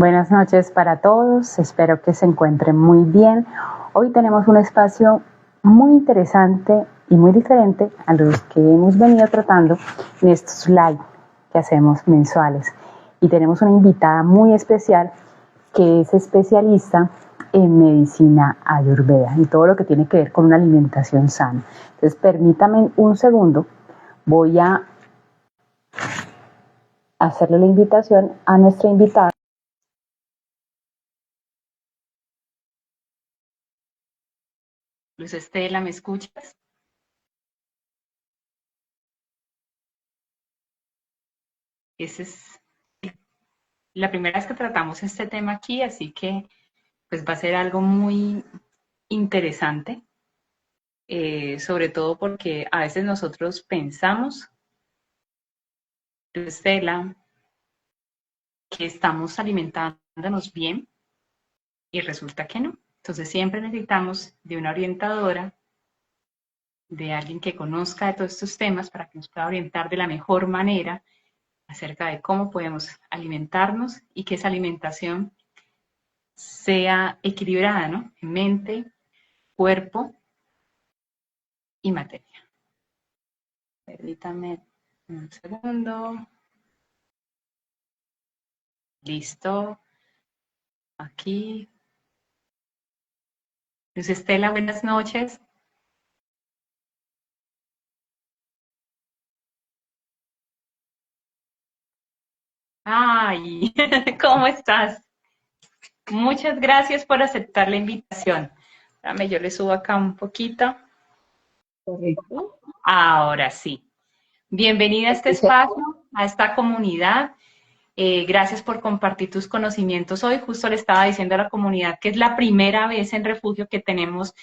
Buenas noches para todos, espero que se encuentren muy bien. Hoy tenemos un espacio muy interesante y muy diferente a los que hemos venido tratando en estos live que hacemos mensuales. Y tenemos una invitada muy especial que es especialista en medicina ayurveda y todo lo que tiene que ver con una alimentación sana. Entonces, permítame un segundo, voy a hacerle la invitación a nuestra invitada. Luz Estela, ¿me escuchas? Esa es la primera vez que tratamos este tema aquí, así que pues va a ser algo muy interesante, sobre todo porque a veces nosotros pensamos, Luz Estela, que estamos alimentándonos bien y resulta que no. Entonces siempre necesitamos de una orientadora, de alguien que conozca de todos estos temas para que nos pueda orientar de la mejor manera acerca de cómo podemos alimentarnos y que esa alimentación sea equilibrada, ¿no? En mente, cuerpo y materia. Permítame un segundo. Listo. Aquí. Luz Estela, buenas noches. Ay, ¿cómo estás? Muchas gracias por aceptar la invitación. Dame, yo le subo acá un poquito. Correcto. Ahora sí. Bienvenida a este espacio, a esta comunidad. Gracias por compartir tus conocimientos hoy. Justo le estaba diciendo a la comunidad que es la primera vez en Refugio que tenemos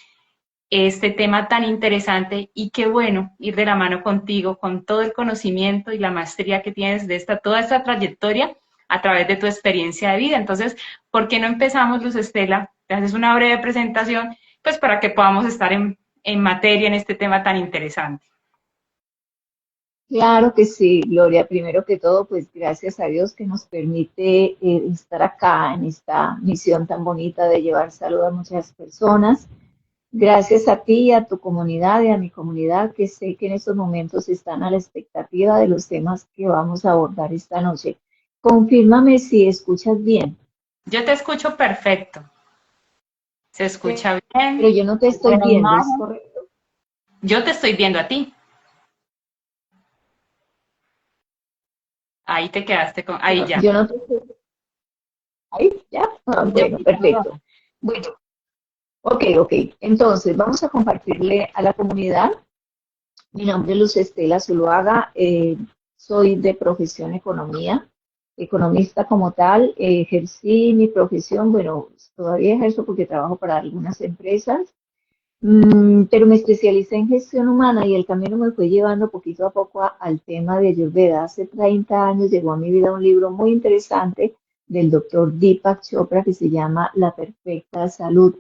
este tema tan interesante y qué bueno ir de la mano contigo con todo el conocimiento y la maestría que tienes de toda esta trayectoria a través de tu experiencia de vida. Entonces, ¿por qué no empezamos, Luz Estela? Te haces una breve presentación, pues para que podamos estar en materia en este tema tan interesante. Claro que sí, Gloria. Primero que todo, pues gracias a Dios que nos permite estar acá en esta misión tan bonita de llevar salud a muchas personas. Gracias a ti y a tu comunidad y a mi comunidad que sé que en estos momentos están a la expectativa de los temas que vamos a abordar esta noche. Confírmame si escuchas bien. Yo te escucho perfecto. Se escucha Pero bien. yo no te estoy Buena viendo, ¿es imagen. correcto? Yo te estoy viendo a ti. Ahí te quedaste con, ahí ya. Yo no te estoy... ¿Ahí? ¿Ya? Ah, bueno, perfecto. Bueno, ok. Entonces, vamos a compartirle a la comunidad. Mi nombre es Luz Estela Zuluaga, soy de profesión economista como tal. Ejercí mi profesión, bueno, todavía ejerzo porque trabajo para algunas empresas, pero me especialicé en gestión humana y el camino me fue llevando poquito a poco al tema de Ayurveda. Hace 30 años llegó a mi vida un libro muy interesante del doctor Deepak Chopra que se llama La Perfecta Salud.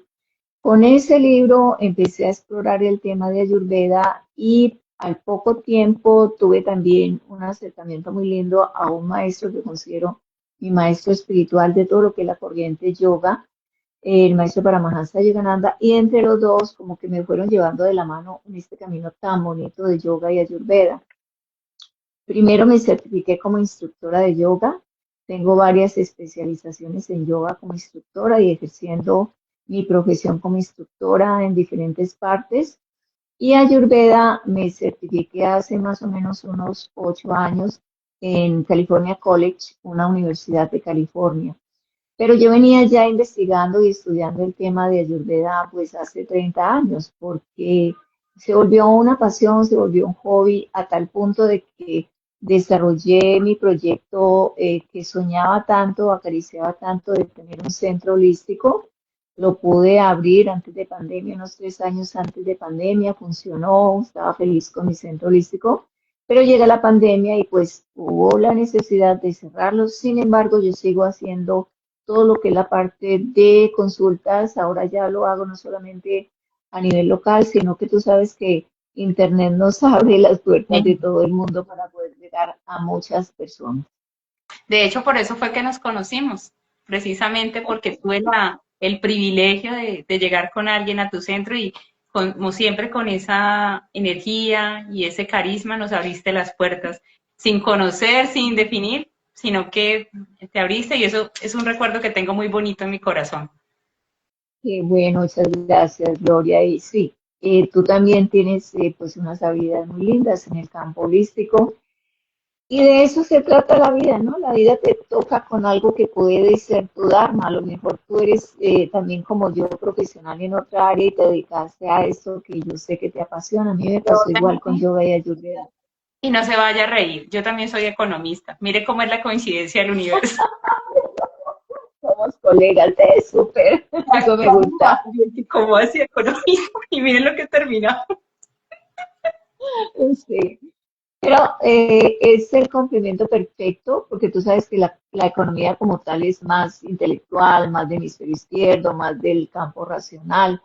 Con ese libro empecé a explorar el tema de Ayurveda y al poco tiempo tuve también un acercamiento muy lindo a un maestro que considero mi maestro espiritual de todo lo que es la corriente yoga, el maestro Paramahansa Yogananda, y entre los dos como que me fueron llevando de la mano en este camino tan bonito de yoga y Ayurveda. Primero me certifiqué como instructora de yoga. Tengo varias especializaciones en yoga como instructora y ejerciendo mi profesión como instructora en diferentes partes. Y Ayurveda me certifiqué hace más o menos unos 8 años en California College, una universidad de California. Pero yo venía ya investigando y estudiando el tema de Ayurveda pues hace 30 años, porque se volvió una pasión, se volvió un hobby a tal punto de que desarrollé mi proyecto que soñaba tanto, acariciaba tanto de tener un centro holístico. Lo pude abrir antes de pandemia, unos 3 años antes de pandemia, funcionó, estaba feliz con mi centro holístico, pero llega la pandemia y pues hubo la necesidad de cerrarlo. Sin embargo, yo sigo haciendo todo lo que es la parte de consultas. Ahora ya lo hago no solamente a nivel local, sino que tú sabes que Internet nos abre las puertas de todo el mundo para poder llegar a muchas personas. De hecho, por eso fue que nos conocimos. precisamente porque tuve el privilegio de llegar con alguien a tu centro y como siempre con esa energía y ese carisma nos abriste las puertas, sin conocer, sin definir, sino que te abriste y eso es un recuerdo que tengo muy bonito en mi corazón. Qué bueno, muchas gracias, Gloria. Y sí, tú también tienes pues unas habilidades muy lindas en el campo holístico. Y de eso se trata la vida, ¿no? La vida te toca con algo que puede ser tu dharma. A lo mejor tú eres también como yo profesional en otra área y te dedicaste a eso que yo sé que te apasiona. A mí me pasó igual con yoga y ayurveda. Y no se vaya a reír, yo también soy economista. Mire cómo es la coincidencia del universo. Somos colegas de súper. Eso me gusta. ¿Cómo así economista? Y miren lo que terminó. Sí. Pero es el complemento perfecto, porque tú sabes que la economía como tal es más intelectual, más de hemisferio izquierdo, más del campo racional.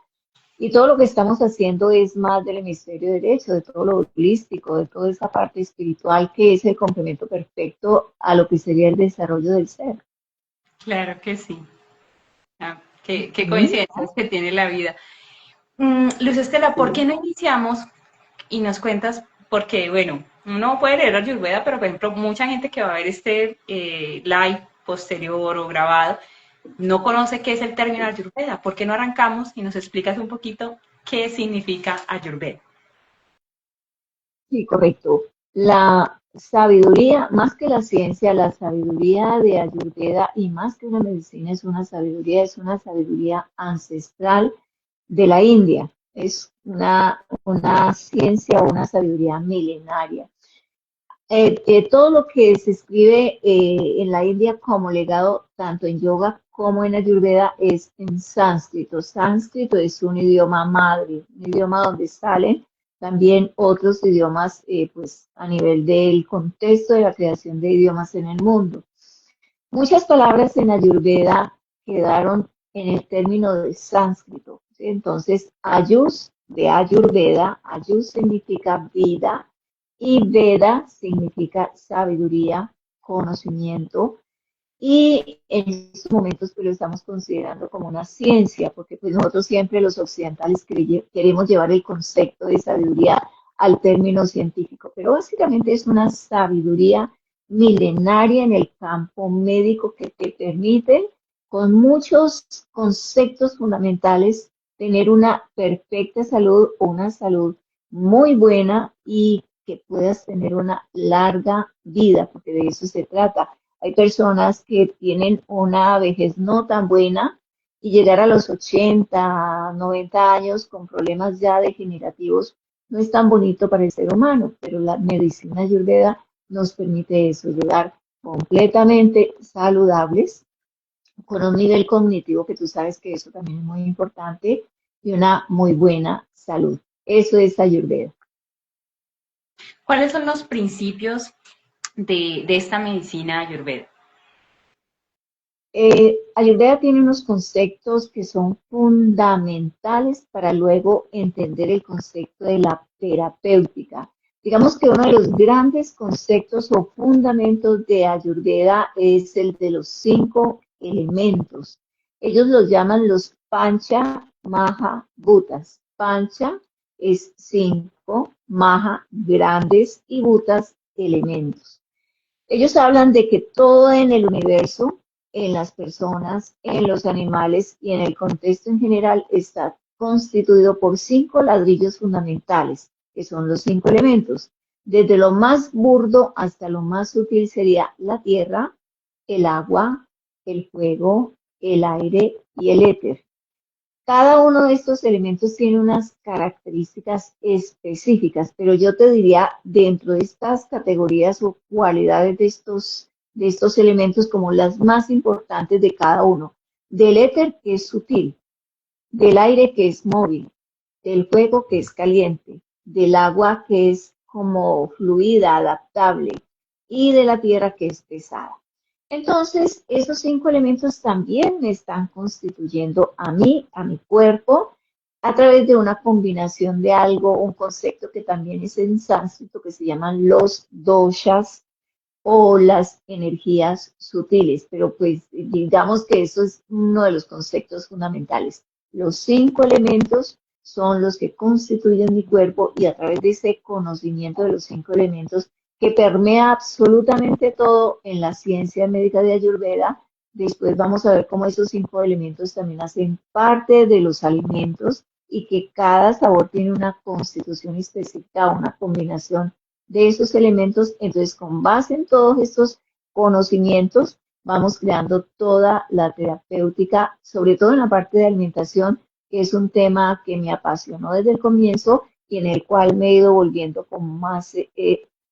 Y todo lo que estamos haciendo es más del hemisferio derecho, de todo lo holístico, de toda esa parte espiritual que es el complemento perfecto a lo que sería el desarrollo del ser. Claro que sí. Qué ¿Mm? coincidencias que tiene la vida. Luz Estela, ¿por qué no iniciamos y nos cuentas? Porque, bueno, uno puede leer Ayurveda, pero por ejemplo, mucha gente que va a ver este live posterior o grabado no conoce qué es el término Ayurveda. ¿Por qué no arrancamos y nos explicas un poquito qué significa Ayurveda? Sí, correcto. La sabiduría, más que la ciencia, la sabiduría de Ayurveda y más que una medicina es una sabiduría ancestral de la India. Es una ciencia o una sabiduría milenaria. Todo lo que se escribe en la India como legado, tanto en yoga como en Ayurveda, es en sánscrito. Sánscrito es un idioma madre, un idioma donde salen también otros idiomas, pues a nivel del contexto de la creación de idiomas en el mundo. Muchas palabras en Ayurveda quedaron en el término de sánscrito. ¿Sí? Entonces, Ayus de Ayurveda, Ayus significa vida y Veda significa sabiduría, conocimiento. Y en estos momentos pues lo estamos considerando como una ciencia, porque pues nosotros siempre los occidentales queremos llevar el concepto de sabiduría al término científico, pero básicamente es una sabiduría milenaria en el campo médico que te permite con muchos conceptos fundamentales tener una perfecta salud o una salud muy buena y que puedas tener una larga vida, porque de eso se trata. Hay personas que tienen una vejez no tan buena y llegar a los 80, 90 años con problemas ya degenerativos no es tan bonito para el ser humano, pero la medicina ayurveda nos permite eso, llegar completamente saludables, con un nivel cognitivo que tú sabes que eso también es muy importante y una muy buena salud. Eso es ayurveda. ¿Cuáles son los principios de esta medicina Ayurveda? Ayurveda tiene unos conceptos que son fundamentales para luego entender el concepto de la terapéutica. Digamos que uno de los grandes conceptos o fundamentos de Ayurveda es el de los 5 elementos. Ellos los llaman los Pancha Maha Bhutas. Pancha es 5, Maha grandes y Bhutas elementos. Ellos hablan de que todo en el universo, en las personas, en los animales y en el contexto en general está constituido por 5 ladrillos fundamentales, que son los 5 elementos. Desde lo más burdo hasta lo más sutil sería la tierra, el agua, el fuego, el aire y el éter. Cada uno de estos elementos tiene unas características específicas, pero yo te diría dentro de estas categorías o cualidades de estos elementos como las más importantes de cada uno. Del éter que es sutil, del aire que es móvil, del fuego que es caliente, del agua que es como fluida, adaptable y de la tierra que es pesada. Entonces, esos 5 elementos también me están constituyendo a mí, a mi cuerpo, a través de una combinación de algo, un concepto que también es en sánscrito, que se llaman los doshas, o las energías sutiles, pero pues digamos que eso es uno de los conceptos fundamentales. Los 5 elementos son los que constituyen mi cuerpo y a través de ese conocimiento de los 5 elementos que permea absolutamente todo en la ciencia médica de Ayurveda, después vamos a ver cómo esos 5 elementos también hacen parte de los alimentos y que cada sabor tiene una constitución específica, una combinación de esos elementos. Entonces, con base en todos estos conocimientos, vamos creando toda la terapéutica, sobre todo en la parte de alimentación, que es un tema que me apasionó desde el comienzo y en el cual me he ido volviendo como más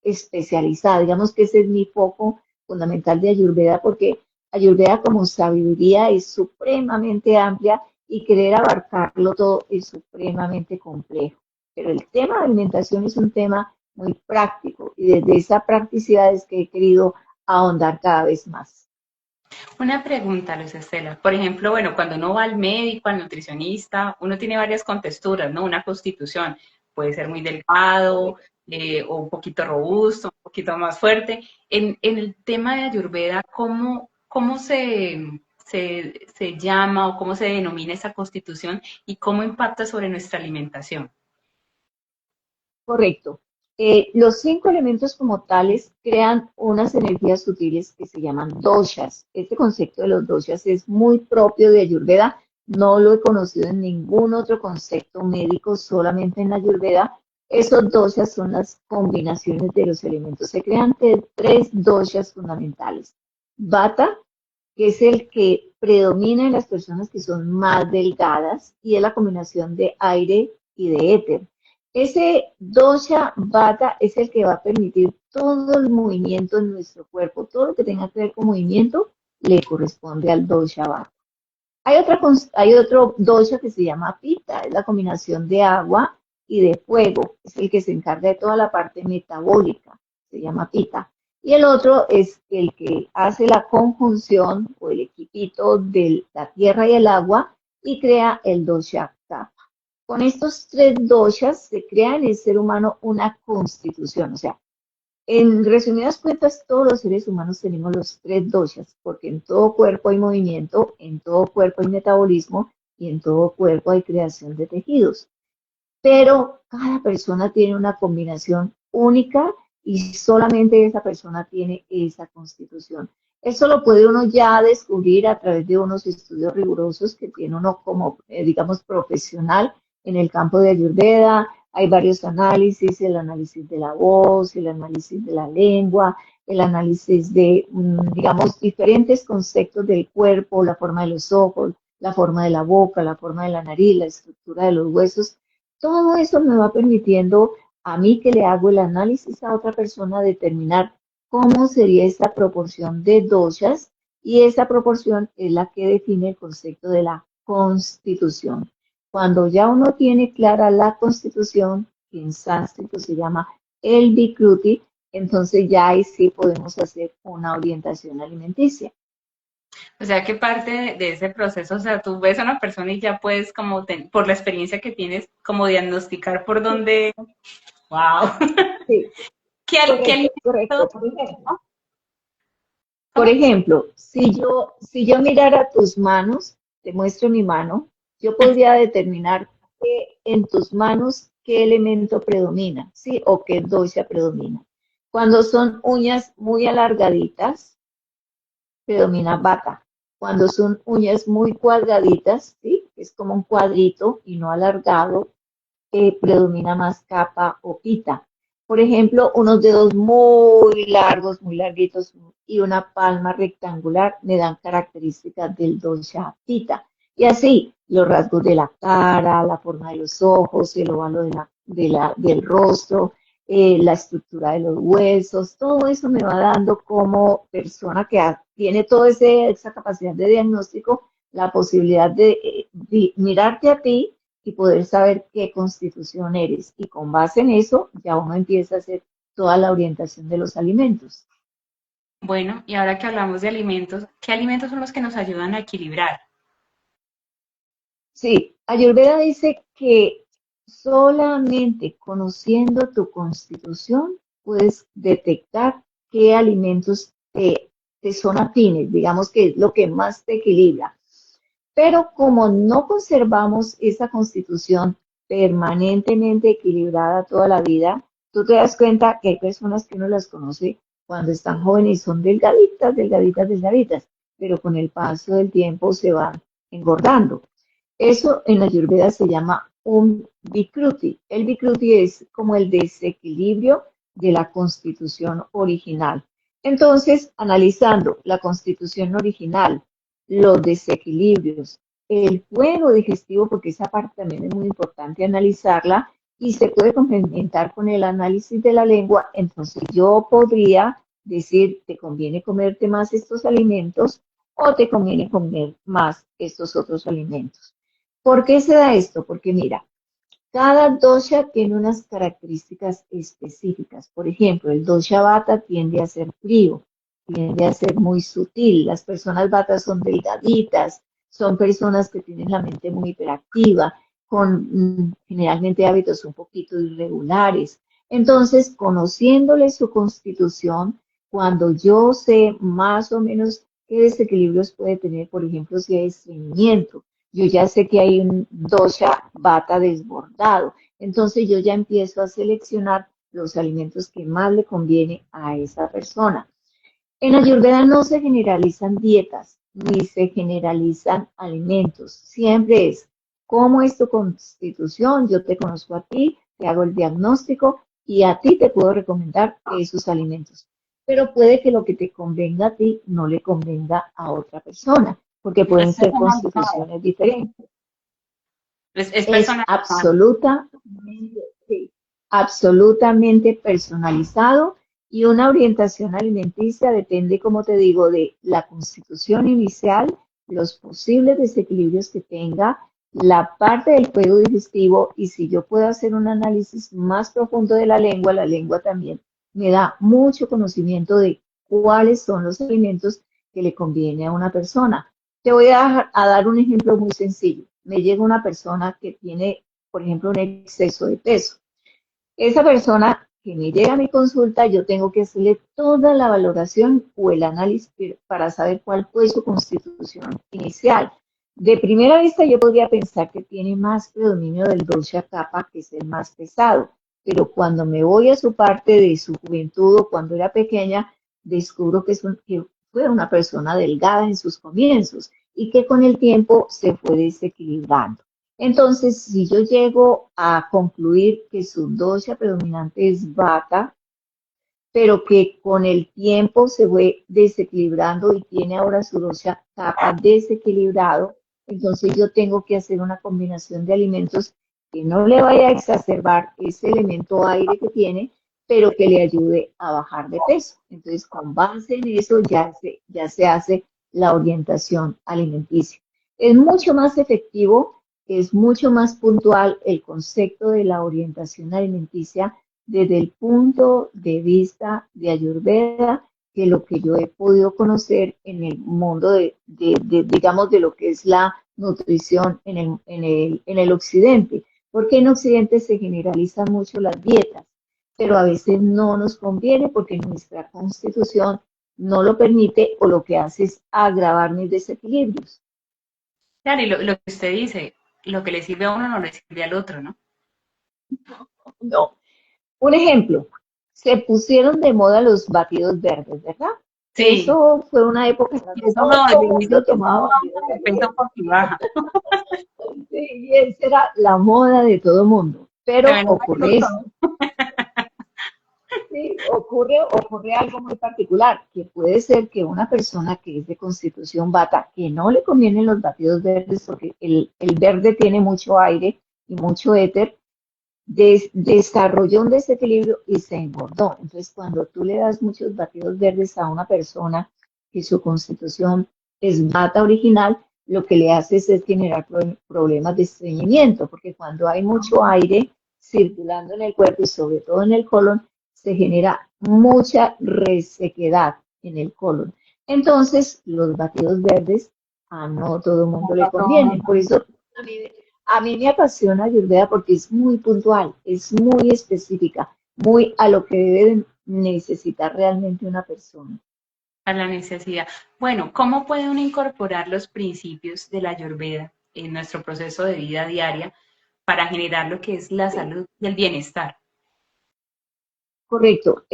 especializada. Digamos que ese es mi foco fundamental de Ayurveda, porque Ayurveda como sabiduría es supremamente amplia y querer abarcarlo todo es supremamente complejo. Pero el tema de alimentación es un tema muy práctico y desde esa practicidad es que he querido ahondar cada vez más. Una pregunta, Luz Estela. Por ejemplo, bueno, cuando uno va al médico, al nutricionista, uno tiene varias contexturas, ¿no? Una constitución puede ser muy delgado o un poquito robusto, un poquito más fuerte. En el tema de Ayurveda, ¿cómo se llama o cómo se denomina esa constitución y cómo impacta sobre nuestra alimentación? Correcto. Los 5 elementos como tales crean unas energías sutiles que se llaman doshas. Este concepto de los doshas es muy propio de Ayurveda. No lo he conocido en ningún otro concepto médico, solamente en Ayurveda. Esos doshas son las combinaciones de los elementos. Se crean 3 doshas fundamentales. Vata, que es el que predomina en las personas que son más delgadas y es la combinación de aire y de éter. Ese dosha vata es el que va a permitir todo el movimiento en nuestro cuerpo, todo lo que tenga que ver con movimiento le corresponde al dosha vata. Hay otro dosha que se llama pita, es la combinación de agua y de fuego, es el que se encarga de toda la parte metabólica, se llama pita. Y el otro es el que hace la conjunción o el equipito de la tierra y el agua y crea el dosha kapha. Con estos 3 doshas se crea en el ser humano una constitución, o sea, en resumidas cuentas, todos los seres humanos tenemos los 3 doshas, porque en todo cuerpo hay movimiento, en todo cuerpo hay metabolismo y en todo cuerpo hay creación de tejidos. Pero cada persona tiene una combinación única y solamente esa persona tiene esa constitución. Eso lo puede uno ya descubrir a través de unos estudios rigurosos que tiene uno como, digamos, profesional en el campo de Ayurveda. Hay varios análisis, el análisis de la voz, el análisis de la lengua, el análisis de, digamos, diferentes conceptos del cuerpo, la forma de los ojos, la forma de la boca, la forma de la nariz, la estructura de los huesos. Todo eso me va permitiendo a mí que le hago el análisis a otra persona determinar cómo sería esta proporción de doshas y esa proporción es la que define el concepto de la constitución. Cuando ya uno tiene clara la constitución, que en sánscrito se llama el Vikruti, entonces ya ahí sí podemos hacer una orientación alimenticia. O sea, que parte de ese proceso, o sea, tú ves a una persona y ya puedes como, por la experiencia que tienes, como diagnosticar por dónde, wow. Sí, ¿Qué correcto, alimento? correcto. Por ejemplo, si yo mirara tus manos, te muestro mi mano, yo podría determinar que en tus manos qué elemento predomina, ¿sí? O qué dosha predomina. Cuando son uñas muy alargaditas, predomina vata. Cuando son uñas muy cuadraditas, ¿sí? Es como un cuadrito y no alargado, predomina más capa o pita. Por ejemplo, unos dedos muy largos, muy larguitos y una palma rectangular me dan características del dosha pita. Y así, los rasgos de la cara, la forma de los ojos, el óvalo del rostro, la estructura de los huesos, todo eso me va dando como persona que tiene toda esa capacidad de diagnóstico, la posibilidad de mirarte a ti y poder saber qué constitución eres. Y con base en eso, ya uno empieza a hacer toda la orientación de los alimentos. Bueno, y ahora que hablamos de alimentos, ¿qué alimentos son los que nos ayudan a equilibrar? Sí, Ayurveda dice que solamente conociendo tu constitución puedes detectar qué alimentos te son afines, digamos que es lo que más te equilibra. Pero como no conservamos esa constitución permanentemente equilibrada toda la vida, tú te das cuenta que hay personas que uno las conoce cuando están jóvenes y son delgaditas, delgaditas, delgaditas, pero con el paso del tiempo se van engordando. Eso en la Ayurveda se llama un vikruti. El vikruti es como el desequilibrio de la constitución original. Entonces, analizando la constitución original, los desequilibrios, el fuego digestivo, porque esa parte también es muy importante analizarla y se puede complementar con el análisis de la lengua, entonces yo podría decir, te conviene comerte más estos alimentos o te conviene comer más estos otros alimentos. ¿Por qué se da esto? Porque mira, cada dosha tiene unas características específicas. Por ejemplo, el dosha vata tiende a ser frío, tiende a ser muy sutil. Las personas vata son delgaditas, son personas que tienen la mente muy hiperactiva, con generalmente hábitos un poquito irregulares. Entonces, conociéndole su constitución, cuando yo sé más o menos qué desequilibrios puede tener, por ejemplo, si hay estreñimiento, yo ya sé que hay un dosha vata desbordado. Entonces yo ya empiezo a seleccionar los alimentos que más le conviene a esa persona. En Ayurveda no se generalizan dietas ni se generalizan alimentos. Siempre es cómo es tu constitución, yo te conozco a ti, te hago el diagnóstico y a ti te puedo recomendar esos alimentos. Pero puede que lo que te convenga a ti no le convenga a otra persona, porque pueden Es ser personalizado. constituciones diferentes. Es Es personalizado. sí, absolutamente personalizado y una orientación alimenticia depende, como te digo, de la constitución inicial, los posibles desequilibrios que tenga, la parte del fuego digestivo y si yo puedo hacer un análisis más profundo de la lengua también me da mucho conocimiento de cuáles son los alimentos que le conviene a una persona. Te voy a dar un ejemplo muy sencillo. Me llega una persona que tiene, por ejemplo, un exceso de peso. Esa persona que me llega a mi consulta, yo tengo que hacerle toda la valoración o el análisis para saber cuál fue su constitución inicial. De primera vista yo podría pensar que tiene más predominio del dosha kapha, que es el más pesado, pero cuando me voy a su parte de su juventud o cuando era pequeña, descubro que fue una persona delgada en sus comienzos y que con el tiempo se fue desequilibrando. Entonces, si yo llego a concluir que su dosha predominante es vata, pero que con el tiempo se fue desequilibrando y tiene ahora su dosha kapha desequilibrado, entonces yo tengo que hacer una combinación de alimentos que no le vaya a exacerbar ese elemento aire que tiene, pero que le ayude a bajar de peso. Entonces, con base en eso ya se hace la orientación alimenticia. Es mucho más efectivo, es mucho más puntual el concepto de la orientación alimenticia desde el punto de vista de Ayurveda que lo que yo he podido conocer en el mundo digamos, de lo que es la nutrición en el occidente. Porque en occidente se generalizan mucho las dietas, pero a veces no nos conviene porque nuestra constitución no lo permite o lo que hace es agravar mis desequilibrios. Claro, y lo que usted dice, lo que le sirve a uno no le sirve al otro, ¿no? No. Un ejemplo, se pusieron de moda los batidos verdes, ¿verdad? Sí, Eso fue una época en la y que eso no, todo yo el he visto mundo que eso tomaba no batidos baja de verdes. peso porque baja. Sí, y esa era la moda de todo el mundo. Se Pero me nota que lo ocurre esto, son. ¿sí? Ocurre algo muy particular, que puede ser que una persona que es de constitución vata, que no le convienen los batidos verdes porque el verde tiene mucho aire y mucho éter, desarrolló un desequilibrio y se engordó. Entonces, cuando tú le das muchos batidos verdes a una persona que su constitución es bata original, lo que le hace es generar problemas de estreñimiento, porque cuando hay mucho aire circulando en el cuerpo y sobre todo en el colon, se genera mucha resequedad en el colon. Entonces, los batidos verdes a no todo el mundo le A todo el convienen. mundo. Por eso, a mí a mí me apasiona Ayurveda porque es muy puntual, es muy específica, muy a lo que debe necesita realmente una persona. A la necesidad. Bueno, ¿cómo puede uno incorporar los principios de la Ayurveda en nuestro proceso de vida diaria para generar lo que es la salud y el bienestar? Correcto.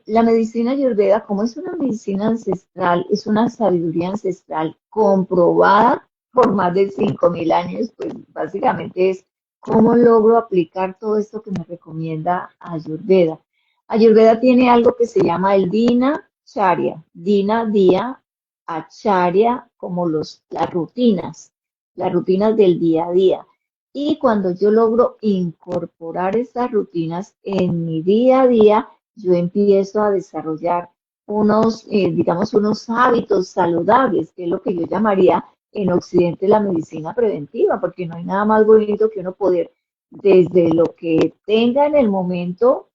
La medicina ayurveda, como es una medicina ancestral, es una sabiduría ancestral comprobada por más de 5.000 años, pues básicamente es cómo logro aplicar todo esto que me recomienda Ayurveda. Ayurveda tiene algo que se llama el Dina Charya. Dina, día, Acharya, como las rutinas del día a día. Y cuando yo logro incorporar esas rutinas en mi día a día, yo empiezo a desarrollar digamos, unos hábitos saludables, que es lo que yo llamaría en Occidente la medicina preventiva, porque no hay nada más bonito que uno poder, desde lo que tenga en el momento,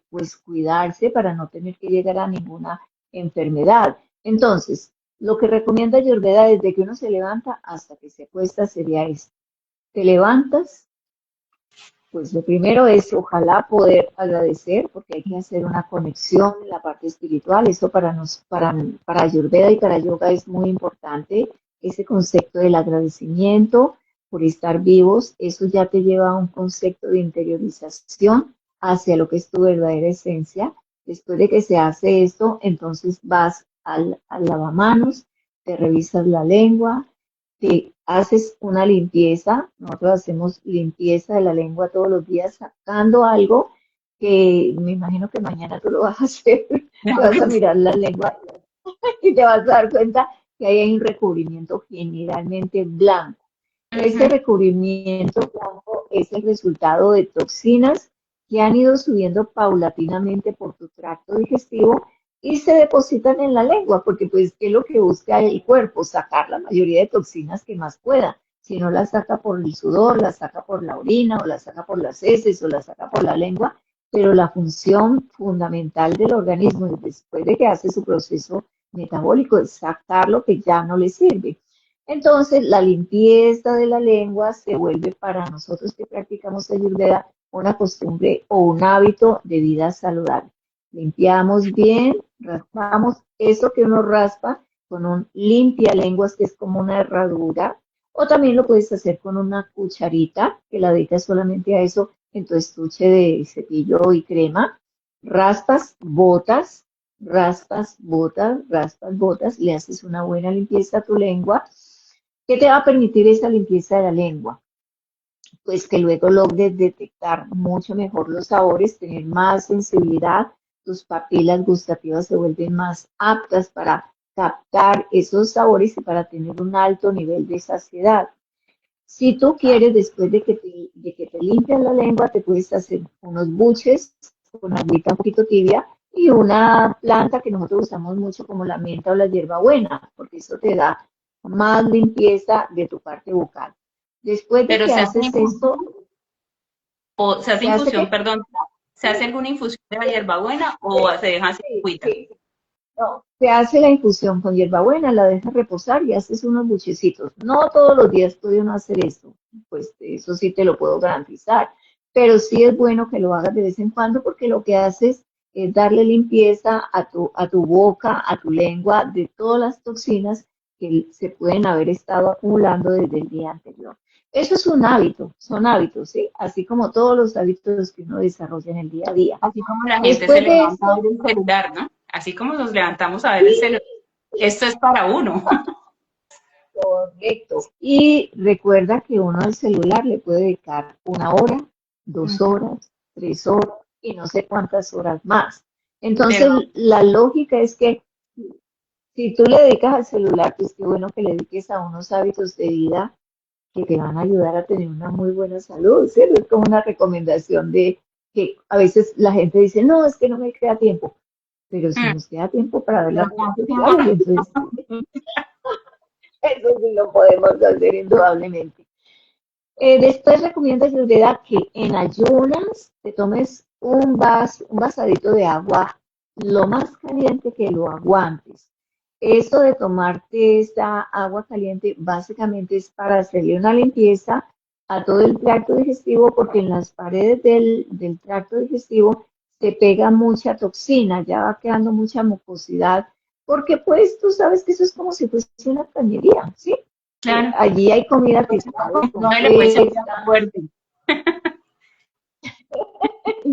pues cuidarse para no tener que llegar a ninguna enfermedad. Entonces, lo que recomienda Ayurveda desde que uno se levanta hasta que se acuesta sería esto. Te levantas, pues lo primero es ojalá poder agradecer, porque hay que hacer una conexión en la parte espiritual. Eso para Ayurveda y para yoga es muy importante, ese concepto del agradecimiento por estar vivos. Eso ya te lleva a un concepto de interiorización hacia lo que es tu verdadera esencia. Después de que se hace esto, entonces vas al lavamanos, te revisas la lengua, te haces una limpieza. Nosotros hacemos limpieza de la lengua todos los días sacando algo que me imagino que mañana tú lo vas a hacer, te vas a mirar la lengua y te vas a dar cuenta que ahí hay un recubrimiento generalmente blanco. Ese recubrimiento blanco es el resultado de toxinas que han ido subiendo paulatinamente por tu tracto digestivo y se depositan en la lengua, porque pues, ¿qué es lo que busca el cuerpo? Sacar la mayoría de toxinas que más pueda. Si no la saca por el sudor, la saca por la orina, o la saca por las heces, o la saca por la lengua, pero la función fundamental del organismo después de que hace su proceso metabólico es sacar lo que ya no le sirve. Entonces, la limpieza de la lengua se vuelve para nosotros que practicamos Ayurveda una costumbre o un hábito de vida saludable. Limpiamos bien, raspamos eso que uno raspa con un limpia lenguas, que es como una herradura, o también lo puedes hacer con una cucharita, que la dedicas solamente a eso en tu estuche de cepillo y crema. Raspas, botas, raspas, botas, raspas, botas, le haces una buena limpieza a tu lengua. ¿Qué te va a permitir esa limpieza de la lengua? Pues que luego logres detectar mucho mejor los sabores, tener más sensibilidad, tus papilas gustativas se vuelven más aptas para captar esos sabores y para tener un alto nivel de saciedad. Si tú quieres, después de que te limpias la lengua, te puedes hacer unos buches con agüita un poquito tibia y una planta que nosotros usamos mucho como la menta o la hierbabuena, porque eso te da más limpieza de tu parte bucal. Después de Pero que se hace haces esto, o se hace ¿se hace infusión, qué? perdón, ¿se hace alguna infusión de la hierbabuena o se deja así Sí, agüita? sí. No, se hace la infusión con hierbabuena, la dejas reposar y haces unos buchecitos. No todos los días puede uno hacer esto, pues eso sí te lo puedo garantizar, pero sí es bueno que lo hagas de vez en cuando porque lo que haces es darle limpieza a tu boca, a tu lengua, de todas las toxinas que se pueden haber estado acumulando desde el día anterior. Eso es un hábito, son hábitos, ¿sí? Así como todos los hábitos que uno desarrolla en el día a día. Así como la gente se Después de levanta a esto, ver el celular, ¿no? Así como nos levantamos a ver el sí, celular. Esto es para uno. correcto. Y recuerda que uno al celular le puede dedicar 1 hora, 2 horas, 3 horas y no sé cuántas horas más. Entonces, Pero, la lógica es que si tú le dedicas al celular, pues qué bueno que le dediques a unos hábitos de vida que te van a ayudar a tener una muy buena salud, ¿cierto? Es como una recomendación de que a veces la gente dice, no, es que no me queda tiempo, pero si nos queda tiempo para ver nos las da redes tiempo. sociales, entonces eso sí lo podemos hacer indudablemente. Después recomienda Ayurveda que en ayunas te tomes un vasadito de agua lo más caliente que lo aguantes. Esto de tomarte esta agua caliente básicamente es para hacerle una limpieza a todo el tracto digestivo porque en las paredes del tracto digestivo te pega mucha toxina, ya va quedando mucha mucosidad, porque pues tú sabes que eso es como si fuese una cañería, ¿sí? Claro, Allí hay comida que está no le puede ser descompuesta, fuerte.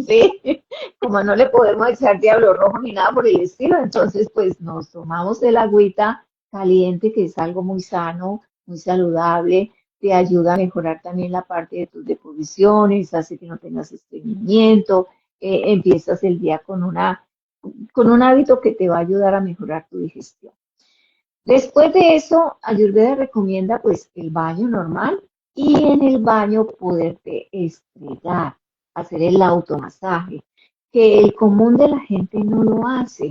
sí, como no le podemos echar diablo rojo ni nada por el estilo, entonces pues nos tomamos el agüita caliente, que es algo muy sano, muy saludable, te ayuda a mejorar también la parte de tus deposiciones, hace que no tengas estreñimiento, empiezas el día con un hábito que te va a ayudar a mejorar tu digestión. Después de eso, Ayurveda recomienda pues el baño normal y en el baño poderte estregar, hacer el automasaje, que el común de la gente no lo hace.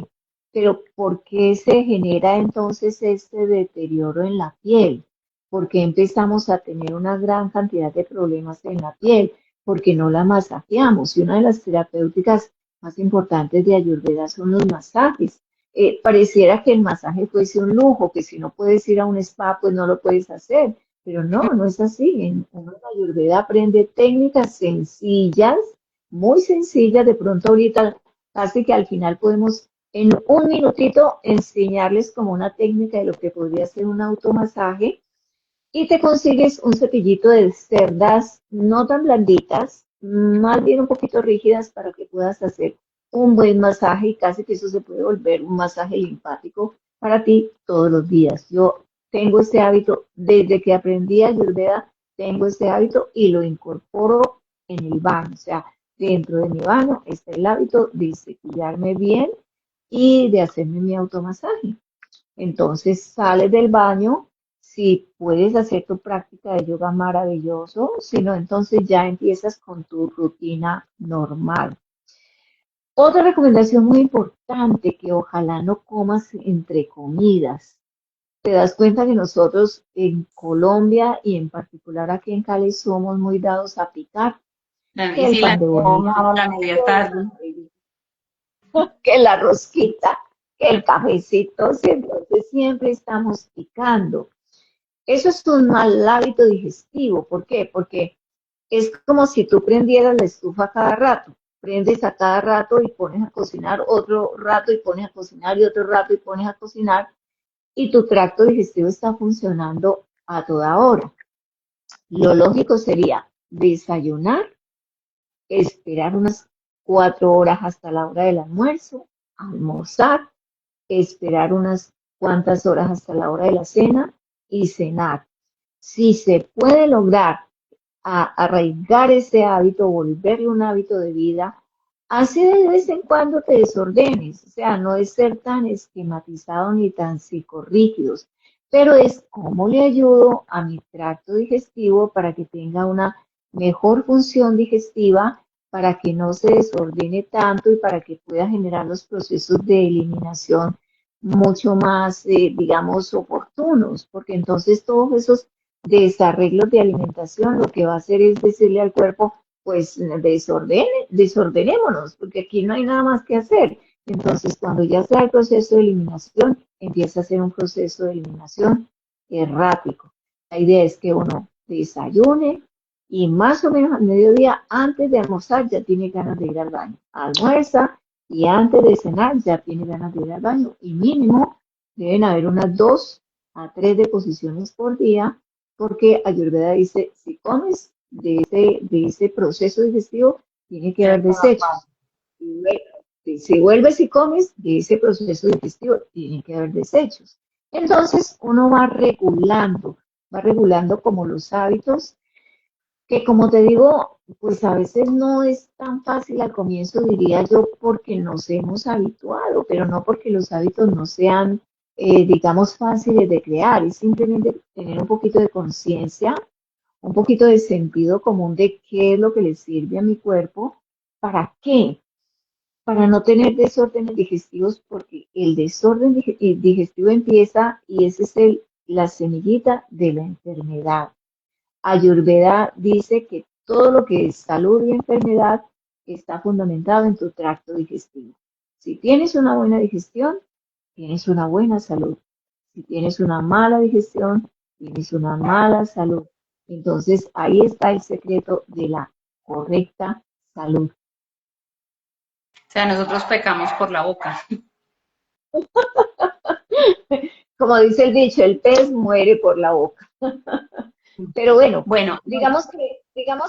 Pero ¿por qué se genera entonces este deterioro en la piel? Porque empezamos a tener una gran cantidad de problemas en la piel, porque no la masajeamos. Y una de las terapéuticas más importantes de Ayurveda son los masajes. Pareciera que el masaje fuese un lujo, que si no puedes ir a un spa, pues no lo puedes hacer. Pero no, no es así. Uno en Ayurveda aprende técnicas sencillas, muy sencillas. De pronto ahorita, casi que al final podemos en un minutito enseñarles como una técnica de lo que podría ser un automasaje y te consigues un cepillito de cerdas no tan blanditas, más bien un poquito rígidas para que puedas hacer un buen masaje y casi que eso se puede volver un masaje linfático para ti todos los días. Yo tengo este hábito desde que aprendí Ayurveda, tengo este hábito y lo incorporo en el baño. O sea, dentro de mi baño está el hábito de cepillarme bien y de hacerme mi automasaje. Entonces sales del baño, si puedes hacer tu práctica de yoga maravilloso, si no, entonces ya empiezas con tu rutina normal. Otra recomendación muy importante, que ojalá no comas entre comidas. Te das cuenta que nosotros en Colombia y en particular aquí en Cali somos muy dados a picar, Y que el si la pan de bonito, como la media taza. que la rosquita, que el cafecito, sí, entonces siempre estamos picando. Eso es un mal hábito digestivo. ¿Por qué? Porque es como si tú prendieras la estufa cada rato. Prendes a cada rato y pones a cocinar, otro rato y pones a cocinar y otro rato y pones a cocinar y tu tracto digestivo está funcionando a toda hora. Lo lógico sería desayunar, esperar unas 4 horas hasta la hora del almuerzo, almorzar, esperar unas cuantas horas hasta la hora de la cena y cenar. Si se puede lograr arraigar ese hábito, volverle un hábito de vida, hace de vez en cuando te desordenes, o sea, no es ser tan esquematizado ni tan psicorrígidos, pero es cómo le ayudo a mi tracto digestivo para que tenga una mejor función digestiva, para que no se desordene tanto y para que pueda generar los procesos de eliminación mucho más, digamos, oportunos, porque entonces todos esos desarreglos de alimentación lo que va a hacer es decirle al cuerpo, pues desordenémonos, porque aquí no hay nada más que hacer. Entonces, cuando ya sea el proceso de eliminación, empieza a ser un proceso de eliminación errático. La idea es que uno desayune y más o menos al mediodía, antes de almorzar, ya tiene ganas de ir al baño. Almuerza y antes de cenar ya tiene ganas de ir al baño. Y mínimo deben haber unas 2 a 3 deposiciones por día, porque Ayurveda dice, si comes de ese proceso digestivo, tiene que haber desechos. Si vuelves y comes de ese proceso digestivo, tiene que haber desechos. Entonces, uno va regulando como los hábitos, que como te digo, pues a veces no es tan fácil al comienzo, diría yo, porque nos hemos habituado, pero no porque los hábitos no sean, digamos, fáciles de crear, es simplemente tener un poquito de conciencia, un poquito de sentido común de qué es lo que le sirve a mi cuerpo, para qué, para no tener desórdenes digestivos, porque el desorden digestivo empieza y esa es la semillita de la enfermedad. Ayurveda dice que todo lo que es salud y enfermedad está fundamentado en tu tracto digestivo. Si tienes una buena digestión, tienes una buena salud. Si tienes una mala digestión, tienes una mala salud. Entonces, ahí está el secreto de la correcta salud. O sea, nosotros pecamos por la boca. Como dice el dicho, el pez muere por la boca. Pero bueno, Bueno, digamos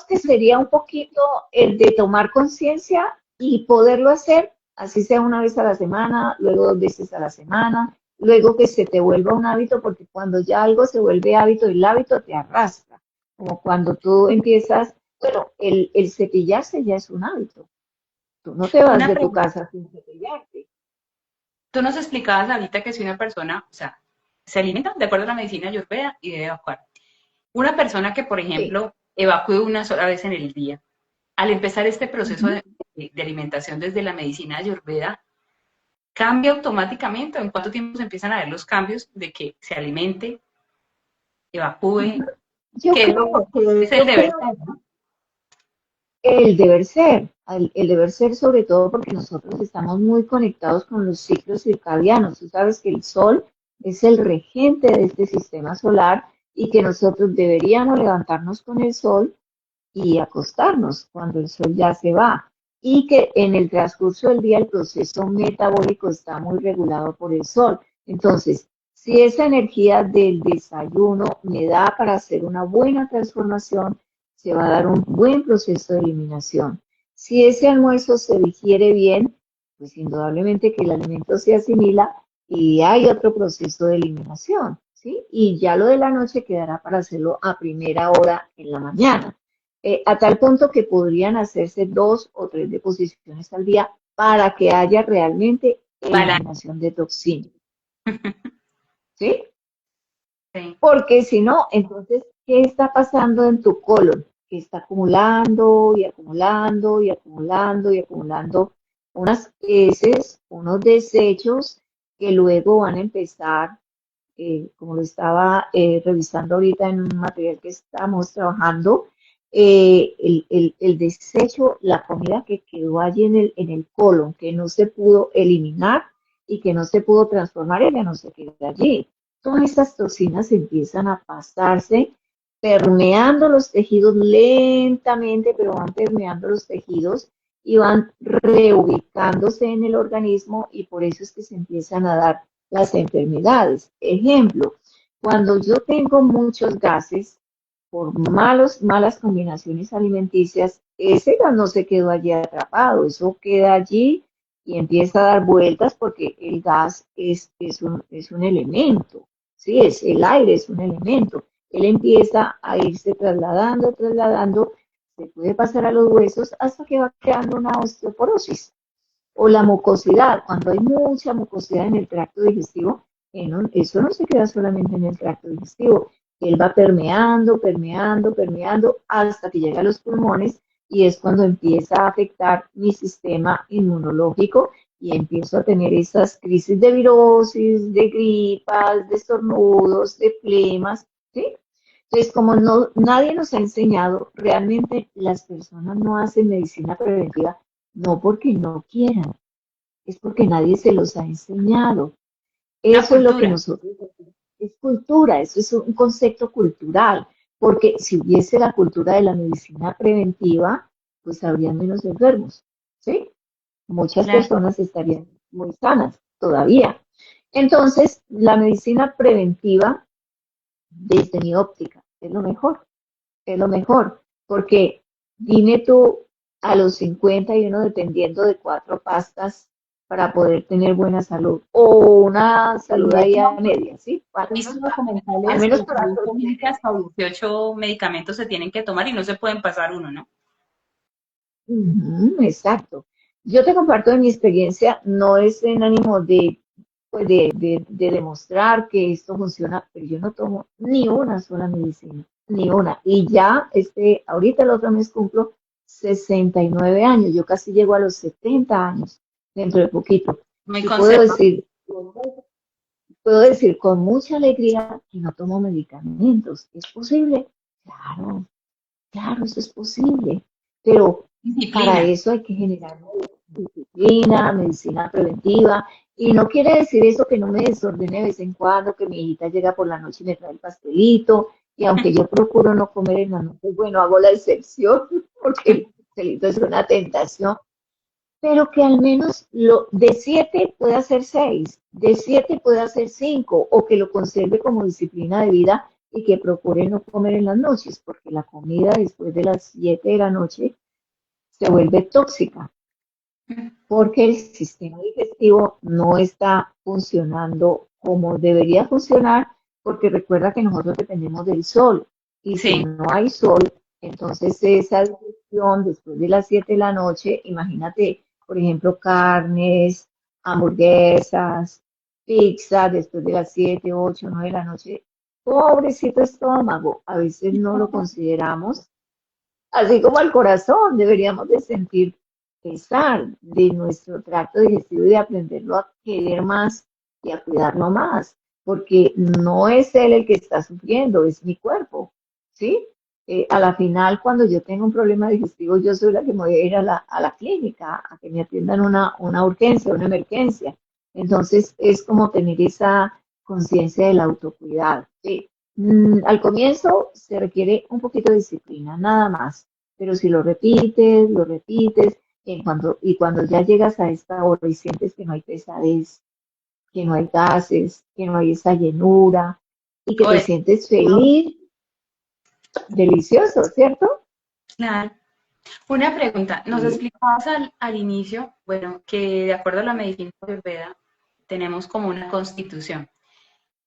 que sería un poquito el de tomar conciencia y poderlo hacer, así sea una vez a la semana, luego 2 veces a la semana, luego que se te vuelva un hábito, porque cuando ya algo se vuelve hábito, el hábito te arrastra. Como cuando tú empiezas, bueno, el cepillarse ya es un hábito. Tú no te vas una de tu pregunta. casa sin cepillarte. Tú nos explicabas ahorita que si una persona, o sea, se alimenta de acuerdo a la medicina Ayurveda y debe evacuar. Una persona que, por Sí. ejemplo, evacúe una sola vez en el día, al empezar este proceso Ujú. de alimentación desde la medicina Ayurveda, ¿cambia automáticamente o en cuánto tiempo se empiezan a ver los cambios de que se alimente, evacúe, Yo creo, que es el yo deber creo ser, ¿no? el deber ser sobre todo porque nosotros estamos muy conectados con los ciclos circadianos. Tú sabes que el sol es el regente de este sistema solar y que nosotros deberíamos levantarnos con el sol y acostarnos cuando el sol ya se va. Y que en el transcurso del día el proceso metabólico está muy regulado por el sol. Entonces, si esa energía del desayuno me da para hacer una buena transformación, se va a dar un buen proceso de eliminación. Si ese almuerzo se digiere bien, pues indudablemente que el alimento se asimila y hay otro proceso de eliminación, ¿sí? Y ya lo de la noche quedará para hacerlo a primera hora en la mañana, a tal punto que podrían hacerse 2 o 3 deposiciones al día para que haya realmente Balance. eliminación de toxinas, ¿sí? Sí. Porque si no, entonces, ¿qué está pasando en tu colon? Que está acumulando y acumulando y acumulando y acumulando unas heces, unos desechos que luego van a empezar, como lo estaba revisando ahorita en un material que estamos trabajando, el desecho, la comida que quedó allí en el colon, que no se pudo eliminar y que no se pudo transformar, ella no se quedó allí. Todas estas toxinas empiezan a pasarse, permeando los tejidos lentamente, pero van permeando los tejidos y van reubicándose en el organismo y por eso es que se empiezan a dar las enfermedades. Ejemplo, cuando yo tengo muchos gases por malas combinaciones alimenticias, ese gas no se quedó allí atrapado, eso queda allí y empieza a dar vueltas porque el gas es un elemento, ¿sí? Es el aire, es un elemento. Él empieza a irse trasladando, trasladando, se puede pasar a los huesos hasta que va creando una osteoporosis. O la mucosidad, cuando hay mucha mucosidad en el tracto digestivo, eso no se queda solamente en el tracto digestivo, él va permeando, permeando, permeando hasta que llega a los pulmones y es cuando empieza a afectar mi sistema inmunológico y empiezo a tener esas crisis de virosis, de gripas, de estornudos, de flemas, ¿sí? Entonces, como no, nadie nos ha enseñado, realmente las personas no hacen medicina preventiva no porque no quieran, es porque nadie se los ha enseñado. Una Eso es lo que cultura. nosotros, es cultura, eso es un concepto cultural, porque si hubiese la cultura de la medicina preventiva, pues habría menos enfermos, ¿sí? Muchas Claro. personas estarían muy sanas todavía. Entonces, la medicina preventiva, desde mi óptica, es lo mejor, porque dime tú a los 51 dependiendo de 4 pastas para poder tener buena salud o una salud De ahí hecho, a media, ¿sí? he visto Al documentales menos que para dicen que sostener. hasta 18 medicamentos se tienen que tomar y no se pueden pasar uno, ¿no? Ujú, exacto. Yo te comparto de mi experiencia, no es en ánimo de, pues de demostrar que esto funciona, pero yo no tomo ni una sola medicina, ni una. Y ya, ahorita el otro mes cumplo 69 años, yo casi llego a los 70 años, dentro de poquito. Muy Y puedo conservador. decir con mucha alegría que no tomo medicamentos. ¿Es posible? Claro, claro, eso es posible. Pero para Disciplina. eso hay que generar disciplina, medicina preventiva. Y no quiere decir eso que no me desordene de vez en cuando, que mi hijita llega por la noche y me trae el pastelito. Y aunque yo procuro no comer en la noche, bueno, hago la excepción porque el pastelito es una tentación. pero que al menos de 7 pueda ser 6, de 7 pueda ser 5, o que lo conserve como disciplina de vida y que procure no comer en las noches, porque la comida después de las 7 de la noche se vuelve tóxica, porque el sistema digestivo no está funcionando como debería funcionar, porque recuerda que nosotros dependemos del sol, y si Sí, no hay sol, entonces esa digestión después de las 7 de la noche, imagínate, por ejemplo, carnes, hamburguesas, pizza, después de las 7, 8, 9 de la noche, pobrecito estómago, a veces no lo consideramos. Así como el corazón, deberíamos de sentir pesar de nuestro tracto digestivo y de aprenderlo a querer más y a cuidarlo más, porque no es él el que está sufriendo, es mi cuerpo, ¿sí? A la final, cuando yo tengo un problema digestivo, yo soy la que me voy a ir a la clínica, a que me atiendan una urgencia, una emergencia. Entonces, es como tener esa conciencia del autocuidado, ¿sí? Al comienzo se requiere un poquito de disciplina, nada más, pero si lo repites, y cuando ya llegas a esta hora y sientes que no hay pesadez, que no hay gases, que no hay esa llenura y que te oye, sientes feliz, delicioso, ¿cierto? claro. Una pregunta, nos Sí, explicabas al inicio, bueno, que de acuerdo a la medicina ayurveda tenemos como una constitución.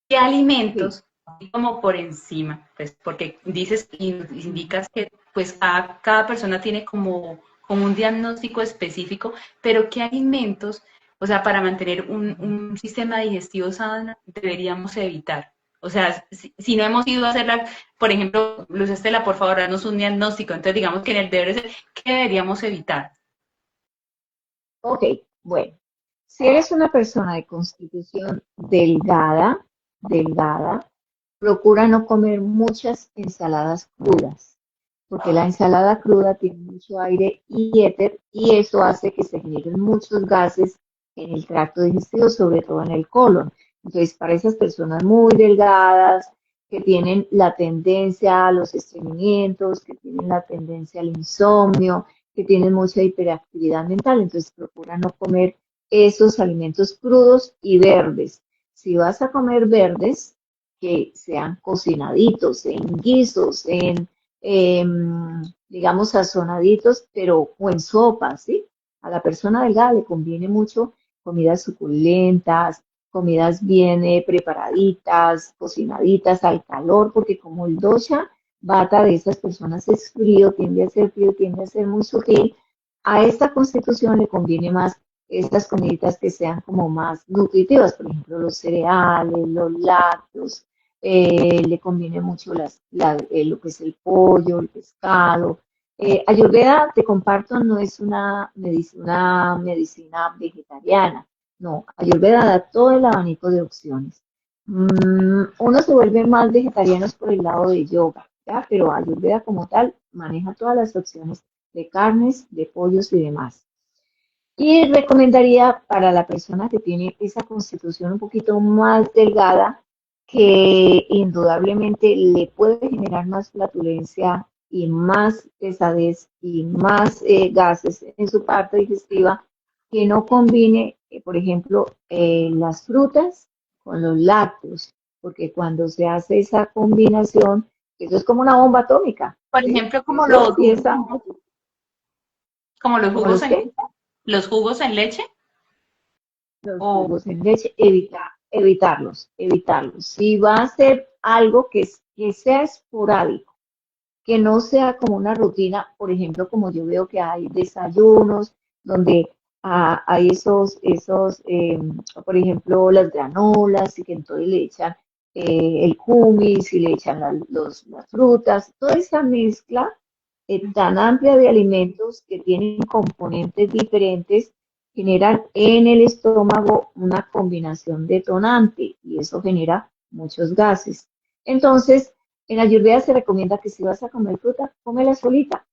¿Qué sí. alimentos, como por encima? Pues porque dices y indicas que pues cada persona tiene como un diagnóstico específico, pero ¿qué alimentos, o sea, para mantener un sistema digestivo sano deberíamos evitar? O sea, si no hemos ido a hacerla, por ejemplo, Luz Estela, por favor, danos un diagnóstico. Entonces, digamos que en el deber ser, ¿qué deberíamos evitar? Ok, bueno. Si eres una persona de constitución delgada, procura no comer muchas ensaladas crudas, porque la ensalada cruda tiene mucho aire y éter y eso hace que se generen muchos gases en el tracto digestivo, sobre todo en el colon. Entonces, para esas personas muy delgadas, que tienen la tendencia a los estreñimientos, que tienen la tendencia al insomnio, que tienen mucha hiperactividad mental, entonces procura no comer esos alimentos crudos y verdes. Si vas a comer verdes, que sean cocinaditos, en guisos, eh, digamos, sazonaditos, pero o en sopas, ¿sí? A la persona delgada le conviene mucho comidas suculentas, comidas bien preparaditas, cocinaditas al calor, porque como el dosha bata de esas personas es frío, tiende a ser muy sutil, a esta constitución le conviene más estas comiditas que sean como más nutritivas, por ejemplo, los cereales, los lácteos, le conviene mucho lo que es el pollo, el pescado. Ayurveda, te comparto, no es una medicina vegetariana, no, Ayurveda da todo el abanico de opciones. Uno se vuelve más vegetarianos por el lado de yoga, ¿ya? Pero Ayurveda como tal maneja todas las opciones de carnes, de pollos y demás. Y recomendaría para la persona que tiene esa constitución un poquito más delgada, que indudablemente le puede generar más flatulencia y más pesadez y más gases en su parte digestiva, que no combine, por ejemplo, las frutas con los lácteos, porque cuando se hace esa combinación, eso es como una bomba atómica, Por ¿sí? ejemplo, Eso empieza como como los que los jugos en leche, los o jugos en leche, evitarlos. Si va a ser algo que sea esporádico, que no sea como una rutina, por ejemplo, como yo veo que hay desayunos donde hay por ejemplo, las granolas y que entonces le echan el kumis y le echan las frutas, toda esa mezcla tan amplia de alimentos que tienen componentes diferentes generan en el estómago una combinación detonante y eso genera muchos gases. Entonces, en Ayurveda se recomienda que si vas a comer fruta, cómela solita.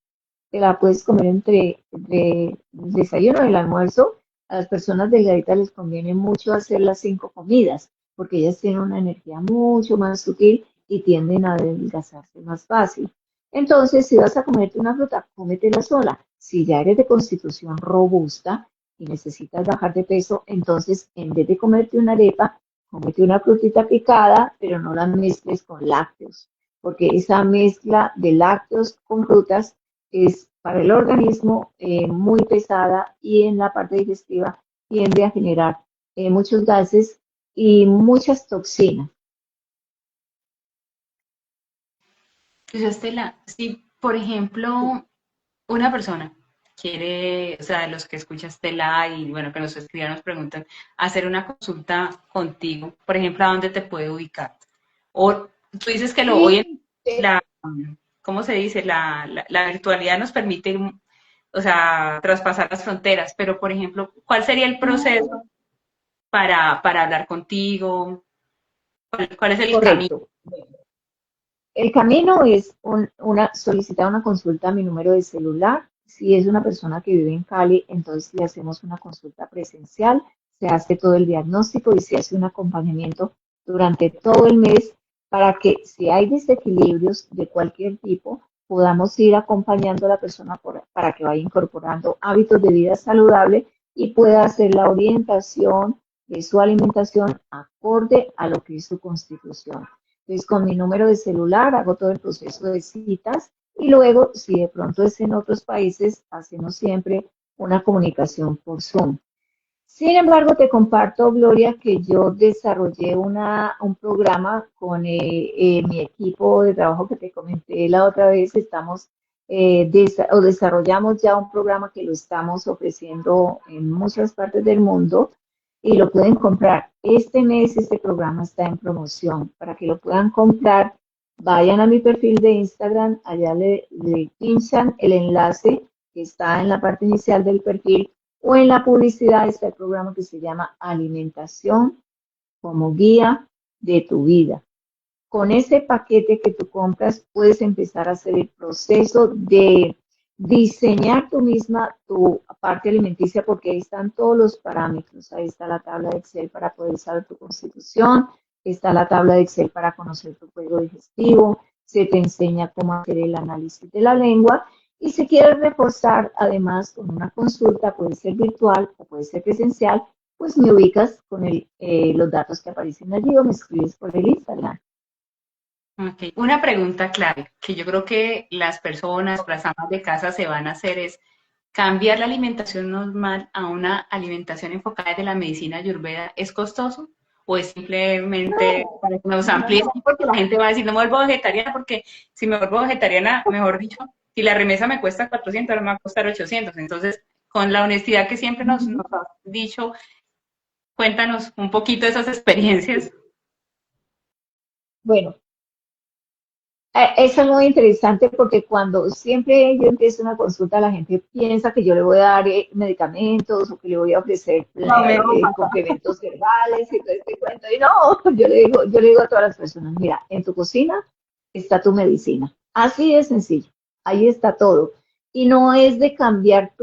Te la puedes comer entre el desayuno y el almuerzo. A las personas delgaditas les conviene mucho hacer las 5 comidas, porque ellas tienen una energía mucho más sutil y tienden a adelgazarse más fácil. Entonces, si vas a comerte una fruta, cómetela sola. Si ya eres de constitución robusta y necesitas bajar de peso, entonces en vez de comerte una arepa, cómete una frutita picada, pero no la mezcles con lácteos, porque esa mezcla de lácteos con frutas es para el organismo muy pesada y en la parte digestiva tiende a generar muchos gases y muchas toxinas. Pues Estela, si por ejemplo una persona quiere, o sea, de los que escucha Estela y bueno, que nos escriban, nos preguntan, hacer una consulta contigo, por ejemplo, ¿a dónde te puede ubicar? O tú dices que hoy en Sí, la, ¿cómo se dice? La virtualidad nos permite, o sea, traspasar las fronteras, pero por ejemplo, ¿cuál sería el proceso para hablar contigo? ¿Cuál es el camino? correcto. El camino es solicitar una consulta a mi número de celular. Si es una persona que vive en Cali, entonces le hacemos una consulta presencial, se hace todo el diagnóstico y se hace un acompañamiento durante todo el mes para que si hay desequilibrios de cualquier tipo, podamos ir acompañando a la persona para que vaya incorporando hábitos de vida saludable y pueda hacer la orientación de su alimentación acorde a lo que es su constitución. Entonces, con mi número de celular hago todo el proceso de citas y luego, si de pronto es en otros países, hacemos siempre una comunicación por Zoom. Sin embargo, te comparto, Gloria, que yo desarrollé un programa con mi equipo de trabajo que te comenté la otra vez. Desarrollamos ya un programa que lo estamos ofreciendo en muchas partes del mundo y lo pueden comprar. Este mes este programa está en promoción. Para que lo puedan comprar, vayan a mi perfil de Instagram, allá le pinchan el enlace que está en la parte inicial del perfil o en la publicidad está el programa que se llama Alimentación como guía de tu vida. Con ese paquete que tú compras puedes empezar a hacer el proceso de diseñar tú misma tu parte alimenticia porque ahí están todos los parámetros. Ahí está la tabla de Excel para poder saber tu constitución, está la tabla de Excel para conocer tu juego digestivo, se te enseña cómo hacer el análisis de la lengua y si quieres reforzar además con una consulta, puede ser virtual o puede ser presencial, pues me ubicas con los datos que aparecen allí o me escribes por el Instagram. Okay. Una pregunta clave que yo creo que las personas, las amas de casa se van a hacer es cambiar la alimentación normal a una alimentación enfocada desde la medicina ayurveda. ¿Es costoso? ¿O es simplemente para que nos amplíe? No, Porque la gente va a decir, no me vuelvo vegetariana porque si me vuelvo vegetariana, mejor dicho, si la remesa me cuesta 400, ahora me va a costar 800. Entonces, con la honestidad que siempre nos has dicho, cuéntanos un poquito de esas experiencias. bueno, eso es muy interesante porque cuando siempre yo empiezo una consulta, la gente piensa que yo le voy a dar medicamentos o que le voy a ofrecer No, me complementos verbales y todo este cuento. Y no, yo le digo a todas las personas, mira, en tu cocina está tu medicina. Así de sencillo. Ahí está todo. Y no es de cambiar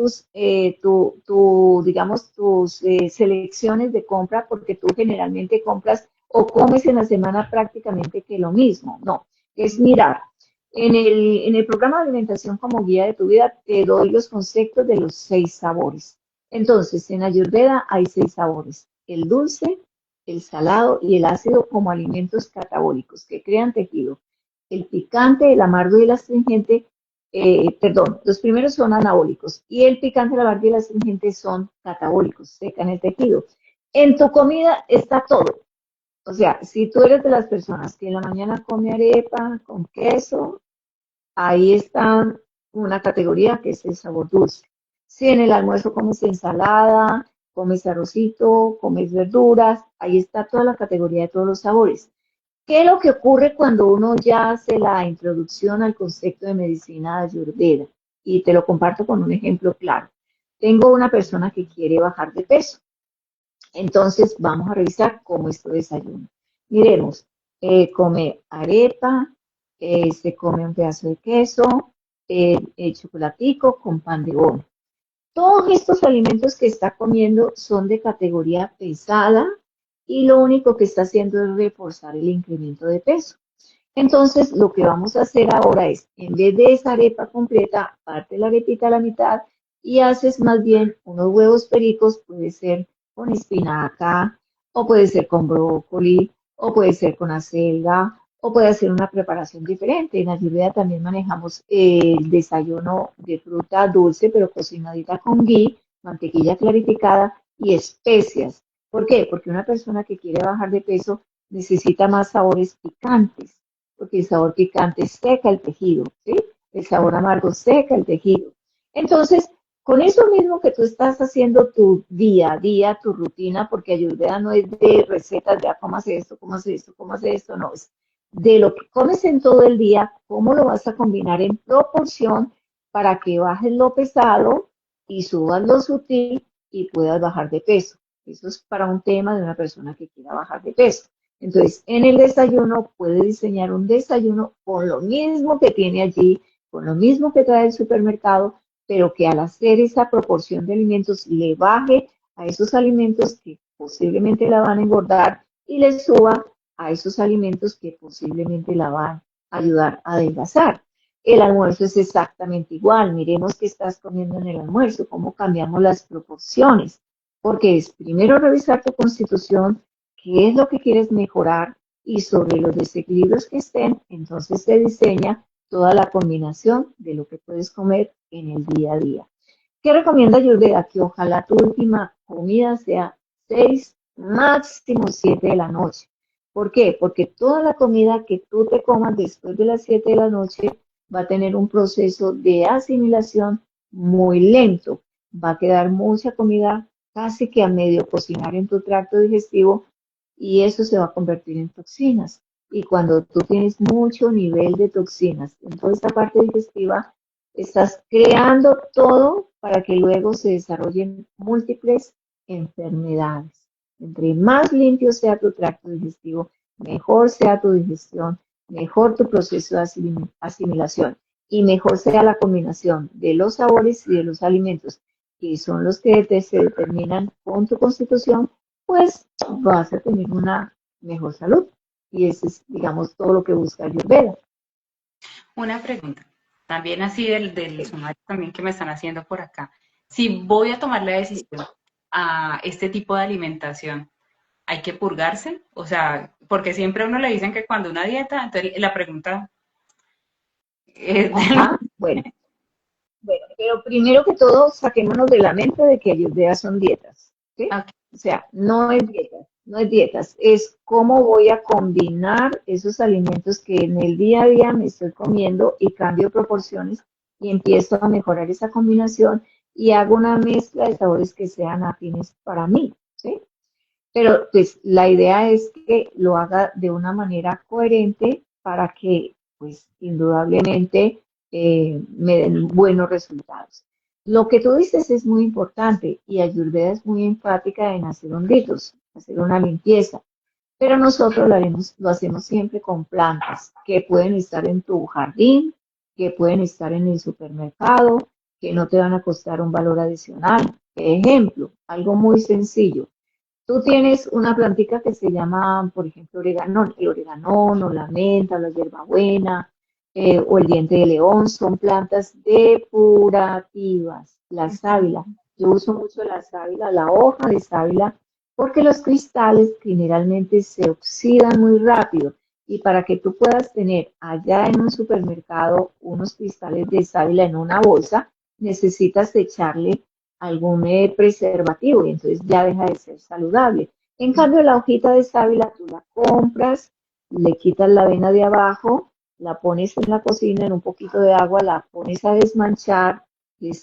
digamos, tus selecciones de compra porque tú generalmente compras o comes en la semana prácticamente que lo mismo. No, es mirar. En el programa de alimentación como guía de tu vida te doy los conceptos de los 6 sabores. Entonces, en Ayurveda hay 6 sabores: el dulce, el salado y el ácido como alimentos catabólicos que crean tejido. El picante, el amargo y el astringente, perdón, los primeros son anabólicos y el picante, el amargo y el astringente son catabólicos, secan el tejido. En tu comida está todo. O sea, si tú eres de las personas que en la mañana come arepa con queso, ahí está una categoría que es el sabor dulce. Si en el almuerzo comes ensalada, comes arrocito, comes verduras, ahí está toda la categoría de todos los sabores. ¿Qué es lo que ocurre cuando uno ya hace la introducción al concepto de medicina ayurveda? Y te lo comparto con un ejemplo claro. Tengo una persona que quiere bajar de peso. Entonces vamos a revisar cómo es tu desayuno. Miremos, come arepa, se come un pedazo de queso, el chocolatico con pan de bono. Todos estos alimentos que está comiendo son de categoría pesada y lo único que está haciendo es reforzar el incremento de peso. Entonces, lo que vamos a hacer ahora es, en vez de esa arepa completa, parte la arepita a la mitad y haces más bien unos huevos pericos, puede ser con espinaca, o puede ser con brócoli, o puede ser con acelga, o puede ser una preparación diferente. En Ayurveda también manejamos el desayuno de fruta dulce, pero cocinadita con ghee, mantequilla clarificada y especias. ¿Por qué? Porque una persona que quiere bajar de peso necesita más sabores picantes, porque el sabor picante seca el tejido, ¿sí? El sabor amargo seca el tejido. Entonces, con eso mismo que tú estás haciendo tu día a día, tu rutina, porque Ayurveda no es de recetas de cómo hace esto, cómo hace esto, cómo hace esto, no, es de lo que comes en todo el día, cómo lo vas a combinar en proporción para que bajes lo pesado y subas lo sutil y puedas bajar de peso. Eso es para un tema de una persona que quiera bajar de peso. Entonces, en el desayuno puede diseñar un desayuno con lo mismo que tiene allí, con lo mismo que trae el supermercado, pero que al hacer esa proporción de alimentos le baje a esos alimentos que posiblemente la van a engordar y le suba a esos alimentos que posiblemente la van a ayudar a adelgazar. El almuerzo es exactamente igual. Miremos qué estás comiendo en el almuerzo, cómo cambiamos las proporciones, porque es primero revisar tu constitución, qué es lo que quieres mejorar y sobre los desequilibrios que estén, entonces se diseña toda la combinación de lo que puedes comer en el día a día. ¿Qué recomienda Ayurveda? Que ojalá tu última comida sea 6, máximo 7 de la noche. ¿Por qué? Porque toda la comida que tú te comas después de las 7 de la noche va a tener un proceso de asimilación muy lento. Va a quedar mucha comida casi que a medio cocinar en tu tracto digestivo y eso se va a convertir en toxinas. Y cuando tú tienes mucho nivel de toxinas en toda esta parte digestiva, estás creando todo para que luego se desarrollen múltiples enfermedades. Entre más limpio sea tu tracto digestivo, mejor sea tu digestión, mejor tu proceso de asimilación y mejor sea la combinación de los sabores y de los alimentos que son los que se determinan con tu constitución, pues vas a tener una mejor salud. Y eso es, digamos, todo lo que busca Ayurveda. Una pregunta, también así del sumario también que me están haciendo por acá. Si voy a tomar la decisión a este tipo de alimentación, ¿hay que purgarse? O sea, porque siempre a uno le dicen que cuando una dieta, entonces la pregunta es Ajá, bueno, pero primero que todo, saquémonos de la mente de que Ayurveda son dietas, ¿sí? ok, O sea, no es dietas, no es dietas, es cómo voy a combinar esos alimentos que en el día a día me estoy comiendo y cambio proporciones y empiezo a mejorar esa combinación y hago una mezcla de sabores que sean afines para mí, ¿sí? Pero pues la idea es que lo haga de una manera coherente para que pues indudablemente me den buenos resultados. Lo que tú dices es muy importante y Ayurveda es muy enfática en hacer un detox, hacer una limpieza, pero nosotros lo hacemos siempre con plantas que pueden estar en tu jardín, que pueden estar en el supermercado, que no te van a costar un valor adicional. Ejemplo, algo muy sencillo. Tú tienes una plantica que se llama, por ejemplo, oregano, el oreganón o la menta, la hierbabuena o el diente de león, son plantas depurativas. La sábila, yo uso mucho la sábila, la hoja de sábila, porque los cristales generalmente se oxidan muy rápido. Y para que tú puedas tener allá en un supermercado unos cristales de sábila en una bolsa, necesitas echarle algún preservativo y entonces ya deja de ser saludable. En cambio, la hojita de sábila tú la compras, le quitas la avena de abajo, la pones en la cocina en un poquito de agua, la pones a desmanchar,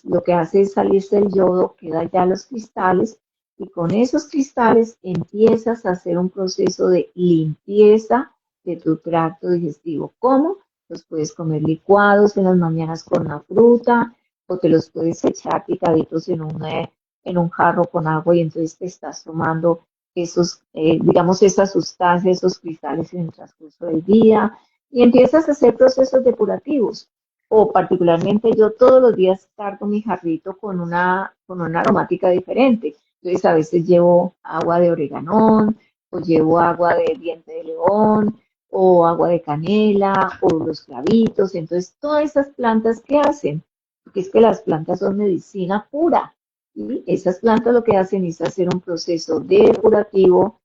lo que hace es salirse el yodo, queda ya los cristales y con esos cristales empiezas a hacer un proceso de limpieza de tu tracto digestivo. ¿Cómo? Los puedes comer licuados en las mañanas con una fruta, o te los puedes echar picaditos en un jarro con agua y entonces te estás tomando esos, digamos, esas sustancias, esos cristales en el transcurso del día y empiezas a hacer procesos depurativos. O particularmente yo todos los días cargo mi jarrito con una aromática diferente. Entonces a veces llevo agua de oreganón, o llevo agua de diente de león, o agua de canela, o los clavitos. Entonces, todas esas plantas, ¿qué hacen? Porque es que las plantas son medicina pura. Y esas plantas lo que hacen es hacer un proceso depurativo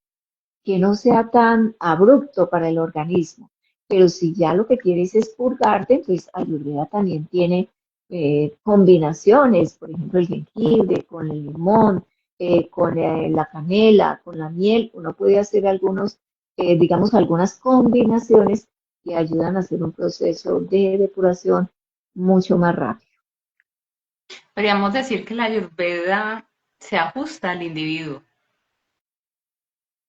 que no sea tan abrupto para el organismo. Pero si ya lo que quieres es purgarte, entonces Ayurveda también tiene combinaciones, por ejemplo, el jengibre con el limón, con la canela, con la miel. Uno puede hacer algunos, digamos, algunas combinaciones que ayudan a hacer un proceso de depuración mucho más rápido. Podríamos decir que la Ayurveda se ajusta al individuo.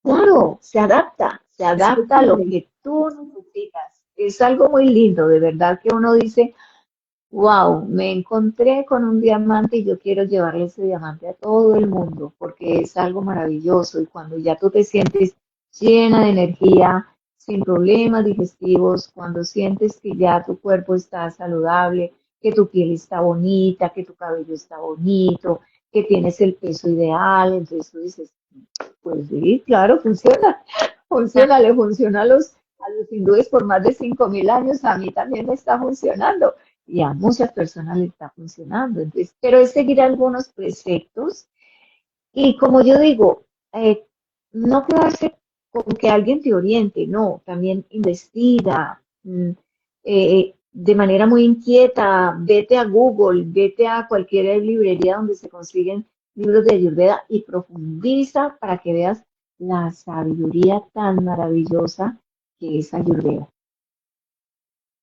Claro, se Es adapta a lo posible. que tú necesitas. Es algo muy lindo, de verdad que uno dice, wow, me encontré con un diamante y yo quiero llevarle ese diamante a todo el mundo porque es algo maravilloso y cuando ya tú te sientes llena de energía, sin problemas digestivos, cuando sientes que ya tu cuerpo está saludable, que tu piel está bonita, que tu cabello está bonito, que tienes el peso ideal, entonces tú dices, pues sí, claro, funciona, funciona, le funciona a los hindúes por más de 5.000 años, a mí también me está funcionando y a muchas personas le está funcionando. Entonces, pero es seguir algunos preceptos y como yo digo, no quedarse con que alguien te oriente, no, también investiga de manera muy inquieta, vete a Google, vete a cualquier librería donde se consiguen libros de Ayurveda y profundiza para que veas la sabiduría tan maravillosa que es Ayurveda.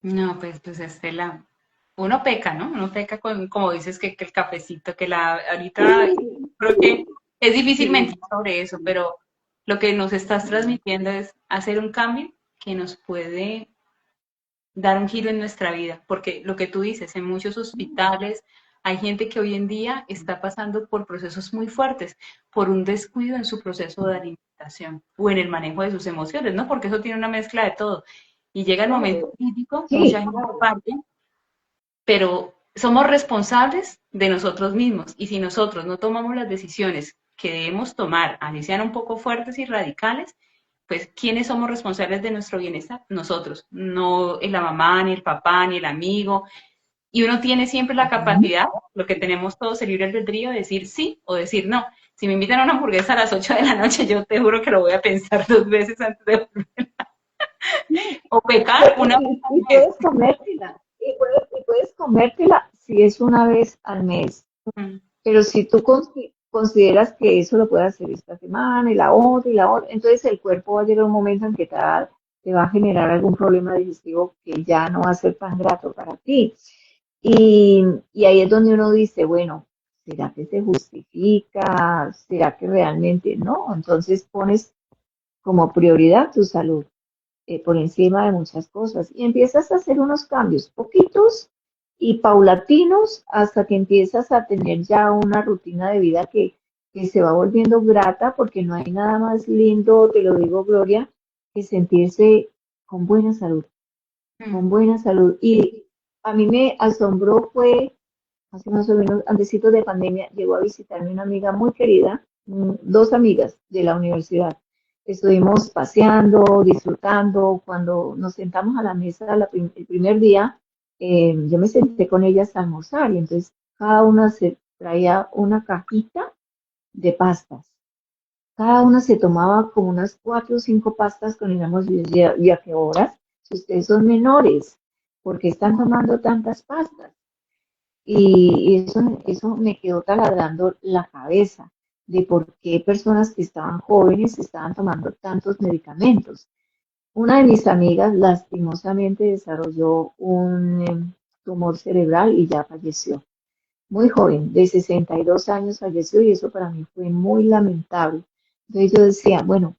No, pues Estela, uno peca, ¿no? Uno peca con, como dices, que el cafecito, ahorita Sí, creo que es difícil mentir sí, sobre eso, pero lo que nos estás transmitiendo es hacer un cambio que nos puede dar un giro en nuestra vida, porque lo que tú dices, en muchos hospitales hay gente que hoy en día está pasando por procesos muy fuertes, por un descuido en su proceso de alimentación o en el manejo de sus emociones, ¿no? Porque eso tiene una mezcla de todo. Y llega el momento crítico, mucha sí, gente parte, pero somos responsables de nosotros mismos y si nosotros no tomamos las decisiones que debemos tomar, así sean un poco fuertes y radicales, pues ¿quiénes somos responsables de nuestro bienestar? Nosotros, no la mamá, ni el papá, ni el amigo. Y uno tiene siempre la capacidad, lo que tenemos todos, el libre albedrío, de decir sí o decir no. Si me invitan a una hamburguesa a las 8 de la noche, yo te juro que lo voy a pensar 2 veces antes de o pecar una vez al y mes. puedes comértela, y puedes comértela si es una vez al mes. Mm. Pero si tú consideras que eso lo puedes hacer esta semana y la otra, entonces el cuerpo va a llegar un momento en que te va a generar algún problema digestivo que ya no va a ser tan grato para ti. Y ahí es donde uno dice, bueno, ¿será que se justifica? ¿Será que realmente no? Entonces pones como prioridad tu salud por encima de muchas cosas y empiezas a hacer unos cambios poquitos y paulatinos hasta que empiezas a tener ya una rutina de vida que se va volviendo grata porque no hay nada más lindo, te lo digo Gloria, que sentirse con buena salud, con Mm. buena salud. Y a mí me asombró fue, hace más o menos, antesito de pandemia, llegó a visitarme una amiga muy querida, dos amigas de la universidad. Estuvimos paseando, disfrutando. Cuando nos sentamos a la mesa el primer día, yo me senté con ellas a almorzar y entonces cada una se traía una cajita de pastas. Cada una se tomaba como unas 4 o 5 pastas con digamos, ¿y a qué horas? Si ustedes son menores, ¿por qué están tomando tantas pastas? Y eso me quedó taladrando la cabeza de por qué personas que estaban jóvenes estaban tomando tantos medicamentos. Una de mis amigas lastimosamente desarrolló un tumor cerebral y ya falleció. Muy joven, de 62 años falleció y eso para mí fue muy lamentable. Entonces yo decía, bueno,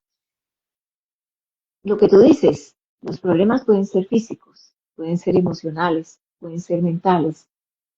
lo que tú dices, los problemas pueden ser físicos, pueden ser emocionales, pueden ser mentales,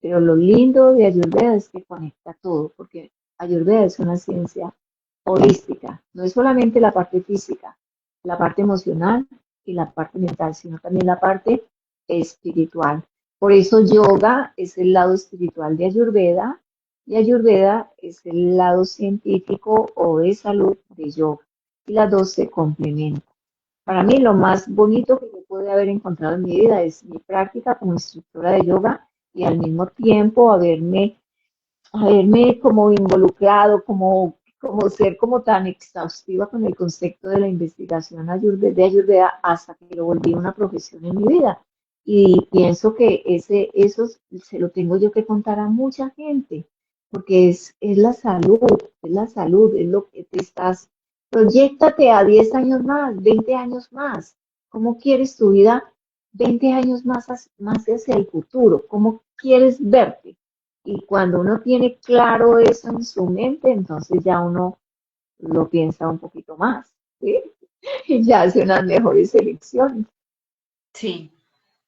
pero lo lindo de Ayurveda es que conecta todo, porque Ayurveda es una ciencia holística, no es solamente la parte física, la parte emocional y la parte mental, sino también la parte espiritual. Por eso yoga es el lado espiritual de Ayurveda y Ayurveda es el lado científico o de salud de yoga. Y las dos se complementan. Para mí lo más bonito que yo pude haber encontrado en mi vida es mi práctica como instructora de yoga y al mismo tiempo haberme como involucrado, como ser como tan exhaustiva con el concepto de la investigación de Ayurveda hasta que lo volví una profesión en mi vida. Y pienso que eso se lo tengo yo que contar a mucha gente, porque es la salud, es lo que te estás, proyéctate a 10 años más, 20 años más. ¿Cómo quieres tu vida 20 años más hacia el futuro? ¿Cómo quieres verte? Y cuando uno tiene claro eso en su mente, entonces ya uno lo piensa un poquito más, ¿sí? Y ya hace unas mejores elecciones. Sí,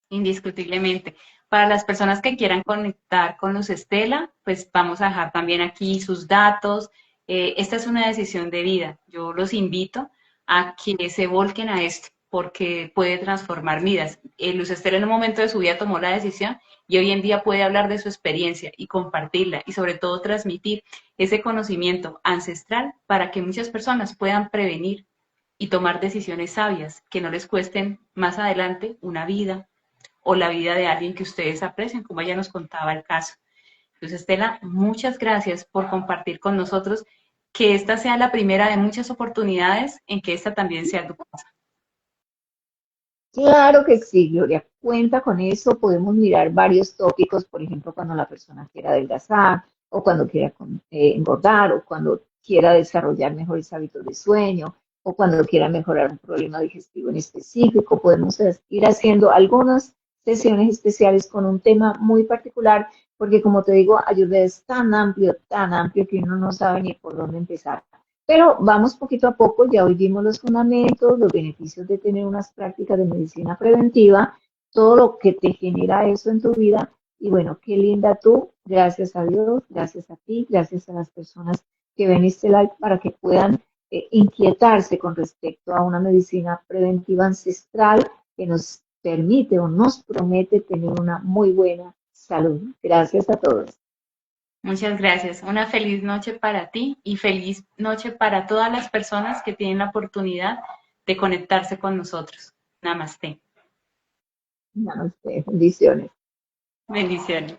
indiscutiblemente. Para las personas que quieran conectar con Luz Estela, pues vamos a dejar también aquí sus datos. Esta es una decisión de vida. Yo los invito a que se volquen a esto porque puede transformar vidas. Luz Estela en un momento de su vida tomó la decisión y hoy en día puede hablar de su experiencia y compartirla y sobre todo transmitir ese conocimiento ancestral para que muchas personas puedan prevenir y tomar decisiones sabias que no les cuesten más adelante una vida o la vida de alguien que ustedes aprecian, como ella nos contaba el caso. Entonces, Estela, muchas gracias por compartir con nosotros, que esta sea la primera de muchas oportunidades en que esta también sea tu casa. Claro que sí, Gloria, cuenta con eso. Podemos mirar varios tópicos, por ejemplo, cuando la persona quiera adelgazar, o cuando quiera engordar, o cuando quiera desarrollar mejores hábitos de sueño, o cuando quiera mejorar un problema digestivo en específico. Podemos ir haciendo algunas sesiones especiales con un tema muy particular, porque como te digo, Ayurveda es tan amplio que uno no sabe ni por dónde empezar. Pero vamos poquito a poco, ya hoy vimos los fundamentos, los beneficios de tener unas prácticas de medicina preventiva, todo lo que te genera eso en tu vida. Y bueno, qué linda tú, gracias a Dios, gracias a ti, gracias a las personas que ven este live para que puedan inquietarse con respecto a una medicina preventiva ancestral que nos permite o nos promete tener una muy buena salud. Gracias a todos. Muchas gracias. Una feliz noche para ti y feliz noche para todas las personas que tienen la oportunidad de conectarse con nosotros. Namaste. Namaste, bendiciones. Bendiciones.